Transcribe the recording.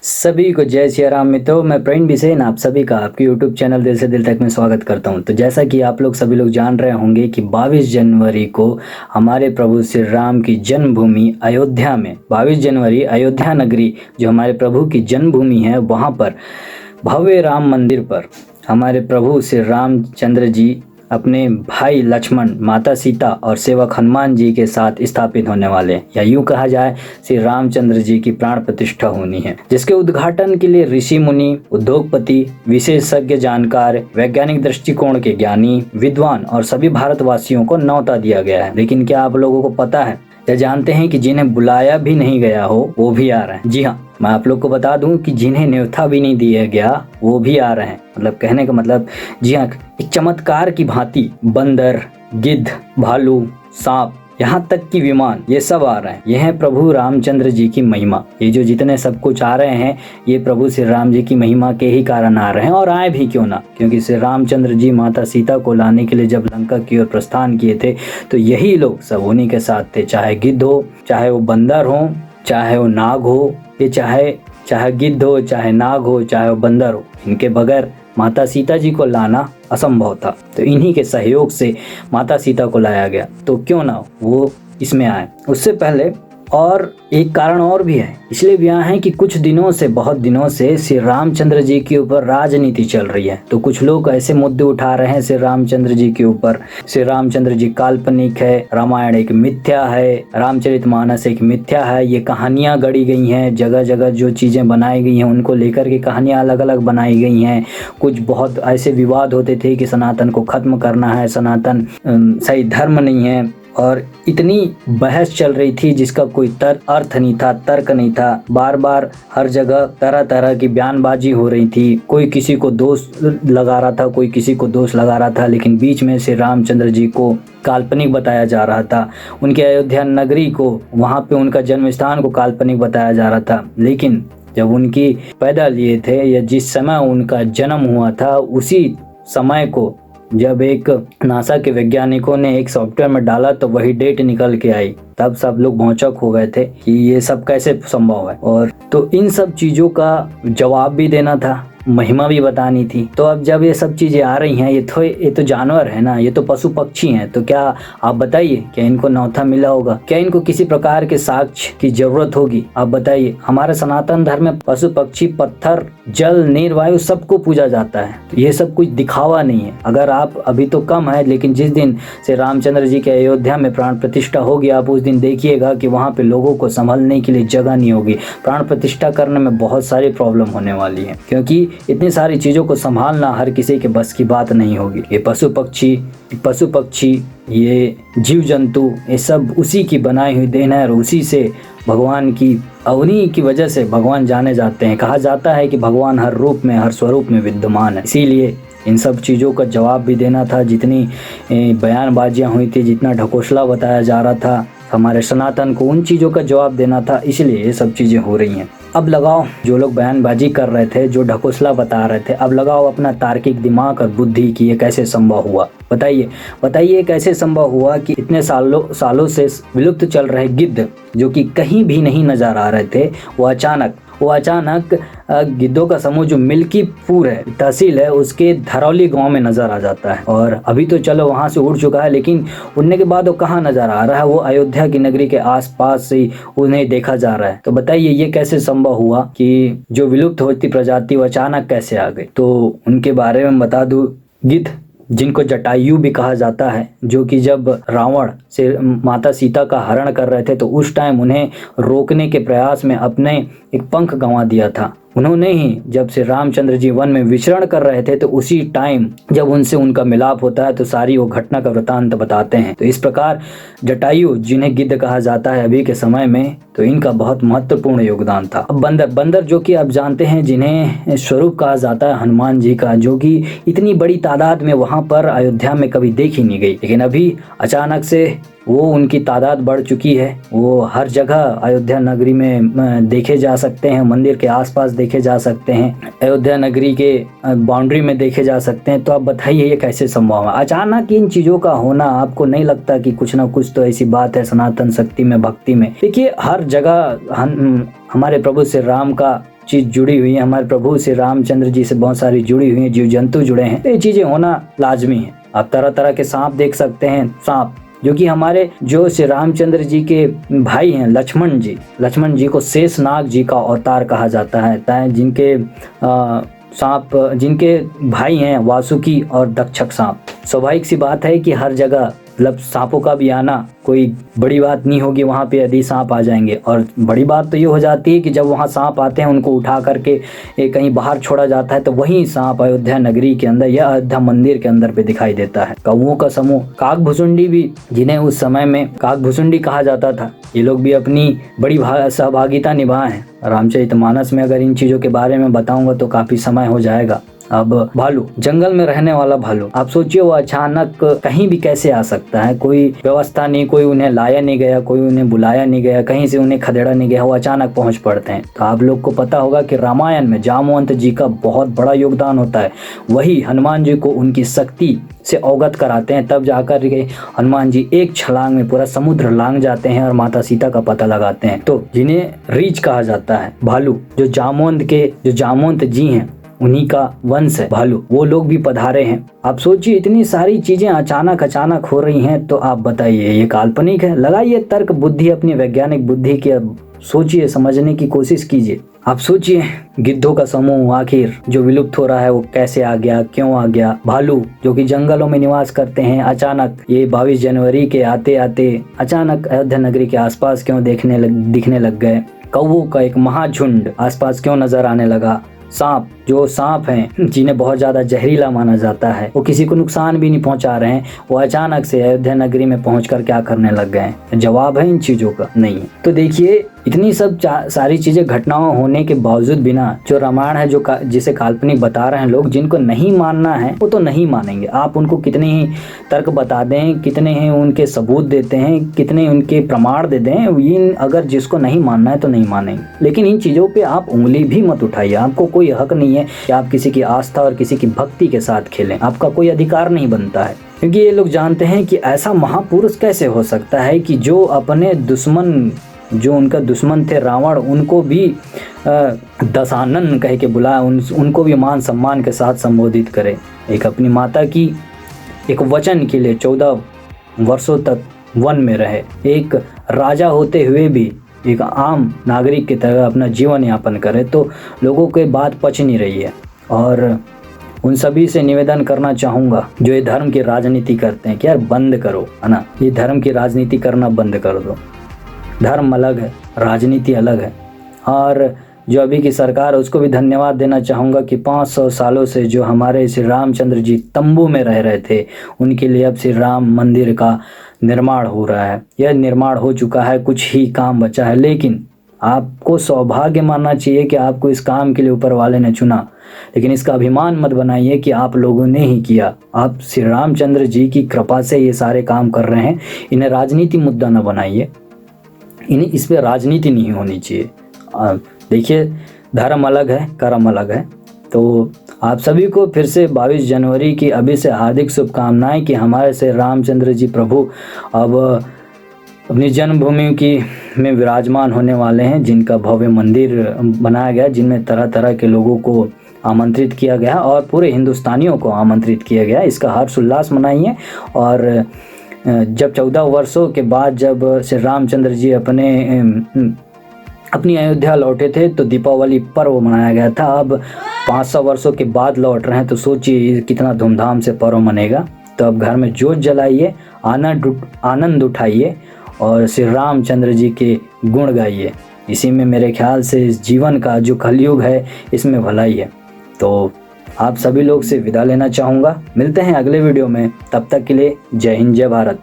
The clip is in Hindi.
सभी को जय सिया राम मित्रों। मैं प्रवीण बिसेन आप सभी का आपके YouTube चैनल दिल से दिल तक में स्वागत करता हूं। तो जैसा कि आप लोग सभी लोग जान रहे होंगे कि 22 जनवरी को हमारे प्रभु श्री राम की जन्मभूमि अयोध्या में 22 जनवरी अयोध्या नगरी जो हमारे प्रभु की जन्मभूमि है वहां पर भव्य राम मंदिर पर हमारे प्रभु श्री रामचंद्र जी अपने भाई लक्ष्मण, माता सीता और सेवक हनुमान जी के साथ स्थापित होने वाले, या यूं कहा जाए श्री रामचंद्र जी की प्राण प्रतिष्ठा होनी है, जिसके उद्घाटन के लिए ऋषि मुनि, उद्योगपति, विशेषज्ञ, जानकार, वैज्ञानिक दृष्टिकोण के ज्ञानी, विद्वान और सभी भारतवासियों को न्योता दिया गया है। लेकिन क्या आप लोगों को पता है या जानते हैं कि जिन्हें बुलाया भी नहीं गया हो वो भी आ रहे हैं? जी हाँ, मैं आप लोग को बता दूं कि जिन्हें न्योता भी नहीं दिया गया वो भी आ रहे हैं। मतलब कहने का मतलब, जी हाँ, एक चमत्कार की भांति बंदर, गिद्ध, भालू, सांप, यहाँ तक कि विमान, ये सब आ रहे हैं। यह है प्रभु रामचंद्र जी की महिमा। ये जो जितने सब कुछ आ रहे हैं ये प्रभु श्री राम जी की महिमा के ही कारण आ रहे हैं, और आए भी क्यों ना, क्योंकि श्री रामचंद्र जी माता सीता को लाने के लिए जब लंका की ओर प्रस्थान किए थे तो यही लोग सब उन्हीं के साथ थे। चाहे गिद्ध हो, चाहे वो बंदर हो, चाहे वो नाग हो, ये चाहे गिद्ध हो, चाहे नाग हो, चाहे वो बंदर हो, इनके बगैर माता सीता जी को लाना असंभव था। तो इन्हीं के सहयोग से माता सीता को लाया गया, तो क्यों ना वो इसमें आए। उससे पहले और एक कारण और भी है, इसलिए भी आए हैं कि कुछ दिनों से, बहुत दिनों से श्री रामचंद्र जी के ऊपर राजनीति चल रही है। तो कुछ लोग ऐसे मुद्दे उठा रहे हैं श्री रामचंद्र जी के ऊपर, श्री रामचंद्र जी काल्पनिक है, रामायण एक मिथ्या है, रामचरितमानस एक मिथ्या है, ये कहानियां गढ़ी गई हैं, जगह जगह जो चीजें बनाई गई हैं उनको लेकर के कहानियां अलग अलग बनाई गई हैं। कुछ बहुत ऐसे विवाद होते थे कि सनातन को खत्म करना है, सनातन सही धर्म नहीं है, और इतनी बहस चल रही थी जिसका कोई अर्थ नहीं था, तर्क नहीं था। बार बार हर जगह तरह तरह की बयानबाजी हो रही थी, कोई किसी को दोष लगा रहा था, कोई किसी को दोष लगा रहा था, लेकिन बीच में से रामचंद्र जी को काल्पनिक बताया जा रहा था, उनके अयोध्या नगरी को, वहाँ पे उनका जन्म स्थान को काल्पनिक बताया जा रहा था। लेकिन जब उनकी पैदा लिए थे या जिस समय उनका जन्म हुआ था उसी समय को जब एक नासा के वैज्ञानिकों ने एक सॉफ्टवेयर में डाला तो वही डेट निकल के आई, तब सब लोग भौचक हो गए थे कि ये सब कैसे संभव है। और तो इन सब चीजों का जवाब भी देना था, महिमा भी बतानी थी। तो अब जब ये सब चीजें आ रही हैं, ये तो जानवर है ना, ये तो पशु पक्षी हैं, तो क्या आप बताइए क्या इनको न्योता मिला होगा? क्या इनको किसी प्रकार के साक्ष्य की जरूरत होगी? आप बताइए। हमारे सनातन धर्म में पशु पक्षी, पत्थर, जल, नीर, वायु सबको पूजा जाता है। तो ये सब कुछ दिखावा नहीं है। अगर आप अभी तो कम है, लेकिन जिस दिन से रामचंद्र जी के अयोध्या में प्राण प्रतिष्ठा होगी, आप उस दिन देखिएगा कि वहाँ पे लोगों को संभलने के लिए जगह नहीं होगी। प्राण प्रतिष्ठा करने में बहुत सारी प्रॉब्लम होने वाली है, क्योंकि इतनी सारी चीजों को संभालना हर किसी के बस की बात नहीं होगी। ये पशु पक्षी, ये जीव जंतु, ये सब उसी की बनाई हुई देन है, और उसी से भगवान की, उन्हीं की वजह से भगवान जाने जाते हैं। कहा जाता है कि भगवान हर रूप में, हर स्वरूप में विद्यमान है। इसीलिए इन सब चीज़ों का जवाब भी देना था। जितनी बयानबाजियाँ हुई थी, जितना ढकोसला बताया जा रहा था हमारे सनातन को, उन चीज़ों का जवाब देना था, इसलिए ये सब चीज़ें हो रही हैं। अब लगाओ, जो लोग बयानबाजी कर रहे थे, जो ढकोसला बता रहे थे, अब लगाओ अपना तार्किक दिमाग और बुद्धि कि ये कैसे संभव हुआ। बताइए कैसे संभव हुआ कि इतने सालों से विलुप्त चल रहे गिद्ध, जो कि कहीं भी नहीं नजर आ रहे थे, वो अचानक गिद्धों का समूह जो मिल्कीपुर है, तहसील है, उसके धरौली गांव में नजर आ जाता है। और अभी तो चलो वहां से उड़ चुका है, लेकिन उड़ने के बाद वो कहाँ नजर आ रहा है? वो अयोध्या की नगरी के आसपास से उन्हें देखा जा रहा है। तो बताइए ये कैसे संभव हुआ कि जो विलुप्त होती प्रजाति वो अचानक कैसे आ गई? तो उनके बारे में बता दूं, गिद्ध, जिनको जटायु भी कहा जाता है, जो कि जब रावण से माता सीता का हरण कर रहे थे तो उस टाइम उन्हें रोकने के प्रयास में अपने एक पंख गंवा दिया था। उन्होंने ही जब से रामचंद्र जी वन में विचरण कर रहे थे तो उसी टाइम जब उनसे उनका मिलाप होता है तो सारी वो घटना का वृतांत बताते हैं। तो इस प्रकार जटायु, जिन्हें गिद्ध कहा जाता है अभी के समय में, तो इनका बहुत महत्वपूर्ण योगदान था। अब बंदर जो कि आप जानते हैं, जिन्हें स्वरूप कहा जाता है हनुमान जी का, जो कि इतनी बड़ी तादाद में वहां पर अयोध्या में कभी देखी नहीं गई, लेकिन अभी अचानक से वो उनकी तादाद बढ़ चुकी है। वो हर जगह अयोध्या नगरी में देखे जा सकते हैं, मंदिर के आसपास देखे जा सकते हैं, अयोध्या नगरी के बाउंड्री में देखे जा सकते हैं। तो आप बताइए ये कैसे संभव है? अचानक इन चीज़ों का होना, आपको नहीं लगता कि कुछ ना कुछ तो ऐसी बात है सनातन शक्ति में, भक्ति में? देखिए हर जगह हमारे प्रभु श्री राम का चीज़ जुड़ी हुई है, हमारे प्रभु श्री रामचंद्र जी से बहुत सारी जुड़ी हुई हैं, जीव जंतु जुड़े हैं, तो ये चीज़ें होना लाजमी है। आप तरह तरह के सांप देख सकते हैं, सांप जो कि हमारे जो श्री रामचंद्र जी के भाई हैं लक्ष्मण जी को शेषनाग जी का अवतार कहा जाता है, जिनके सांप जिनके भाई हैं वासुकी और दक्षक सांप। स्वाभाविक सी बात है कि हर जगह मतलब सांपों का भी आना कोई बड़ी बात नहीं होगी वहाँ पे यदि सांप आ जाएंगे। और बड़ी बात तो ये हो जाती है कि जब वहाँ सांप आते हैं उनको उठा करके कहीं बाहर छोड़ा जाता है तो वही सांप अयोध्या नगरी के अंदर या अयोध्या मंदिर के अंदर पे दिखाई देता है। कौओं का समूह, काकभुसुंडी भी, जिन्हें उस समय में काकभुसुंडी कहा जाता था, ये लोग भी अपनी बड़ी सहभागिता निभाए हैं। रामचरितमानस में अगर इन चीज़ों के बारे में बताऊंगा तो काफ़ी समय हो जाएगा। अब भालू, जंगल में रहने वाला भालू, आप सोचिए वो अचानक कहीं भी कैसे आ सकता है, कोई व्यवस्था नहीं, कोई उन्हें लाया नहीं गया, कोई उन्हें बुलाया नहीं गया, कहीं से उन्हें खदेड़ा नहीं गया, वो अचानक पहुंच पड़ते हैं। तो आप लोग को पता होगा कि रामायण में जामवंत जी का बहुत बड़ा योगदान होता है। वही हनुमान जी को उनकी शक्ति से अवगत कराते हैं, तब जाकर के हनुमान जी एक छलांग में पूरा समुद्र लांग जाते हैं और माता सीता का पता लगाते हैं। तो जिन्हें रीछ कहा जाता है, भालू, जो जामवंत जी हैं उन्हीं का वंश है भालू, वो लोग भी पधारे हैं। आप सोचिए इतनी सारी चीजें अचानक हो रही हैं, तो आप बताइए ये काल्पनिक है? लगाइए तर्क बुद्धि, अपनी वैज्ञानिक बुद्धि की, अब सोचिए, समझने की कोशिश कीजिए। आप सोचिए गिद्धों का समूह आखिर जो विलुप्त हो रहा है वो कैसे आ गया, क्यों आ गया? भालू जो कि जंगलों में निवास करते हैं, अचानक ये 22 जनवरी के आते आते अचानक अयोध्या नगरी के आसपास क्यों दिखने लग गए? कौवों का एक महाझुंड आसपास क्यों नजर आने लगा? सांप हैं जिन्हें बहुत ज़्यादा जहरीला माना जाता है, वो किसी को नुकसान भी नहीं पहुंचा रहे हैं, वो अचानक से अयोध्या नगरी में पहुंचकर क्या करने लग गए हैं? जवाब है इन चीज़ों का नहीं। तो देखिए इतनी सब सारी चीज़ें घटनाओं होने के बावजूद बिना जो रामायण है, जिसे काल्पनिक बता रहे हैं लोग, जिनको नहीं मानना है वो तो नहीं मानेंगे। आप उनको कितने ही तर्क बता दें, कितने ही उनके सबूत देते हैं, कितने उनके प्रमाण दे दें, इन अगर जिसको नहीं मानना है तो नहीं मानेंगे। लेकिन इन चीज़ों पे आप उंगली भी मत उठाइए। आपको कोई हक नहीं है कि आप किसी की आस्था और किसी की भक्ति के साथ खेलें, आपका कोई अधिकार नहीं बनता है। क्योंकि ये लोग जानते हैं कि ऐसा महापुरुष कैसे हो सकता है कि जो अपने दुश्मन, जो उनका दुश्मन थे रावण, उनको भी दशानन कह के बुलाया, उनको भी मान सम्मान के साथ संबोधित करे। एक अपनी माता की एक वचन के लिए 14 वर्षों तक वन में रहे, एक राजा होते हुए भी एक आम नागरिक की तरह अपना जीवन यापन करे, तो लोगों को बात पच नहीं रही है। और उन सभी से निवेदन करना चाहूँगा जो ये धर्म की राजनीति करते हैं कि यार बंद करो, है ना, ये धर्म की राजनीति करना बंद कर दो। धर्म अलग है, राजनीति अलग है। और जो अभी की सरकार है उसको भी धन्यवाद देना चाहूँगा कि 500 सालों से जो हमारे श्री रामचंद्र जी तंबू में रह रहे थे, उनके लिए अब श्री राम मंदिर का निर्माण हो रहा है। यह निर्माण हो चुका है, कुछ ही काम बचा है, लेकिन आपको सौभाग्य मानना चाहिए कि आपको इस काम के लिए ऊपर वाले ने चुना। लेकिन इसका अभिमान मत बनाइए कि आप लोगों ने ही किया। आप श्री रामचंद्र जी की कृपा से ये सारे काम कर रहे हैं। इन्हें राजनीति मुद्दा न बनाइए, इन्हें इस पर राजनीति नहीं होनी चाहिए। देखिए धर्म अलग है, कर्म अलग है। तो आप सभी को फिर से 22 जनवरी की अभी से हार्दिक शुभकामनाएं कि हमारे से रामचंद्र जी प्रभु अब अपनी जन्मभूमि में विराजमान होने वाले हैं, जिनका भव्य मंदिर बनाया गया, जिनमें तरह तरह के लोगों को आमंत्रित किया गया और पूरे हिंदुस्तानियों को आमंत्रित किया गया। इसका हर्ष उल्लास मनाइए। और जब 14 वर्षों के बाद जब श्री रामचंद्र जी अपनी अयोध्या लौटे थे तो दीपावली पर्व मनाया गया था। अब 500 वर्षों के बाद लौट रहे हैं, तो सोचिए कितना धूमधाम से पर्व मनेगा। तो अब घर में जोत जलाइए, आनंद उठाइए और श्री रामचंद्र जी के गुण गाइए। इसी में मेरे ख्याल से इस जीवन का जो कलयुग है इसमें भलाई है। तो आप सभी लोग से विदा लेना चाहूँगा। मिलते हैं अगले वीडियो में, तब तक के लिए जय हिंद, जय भारत।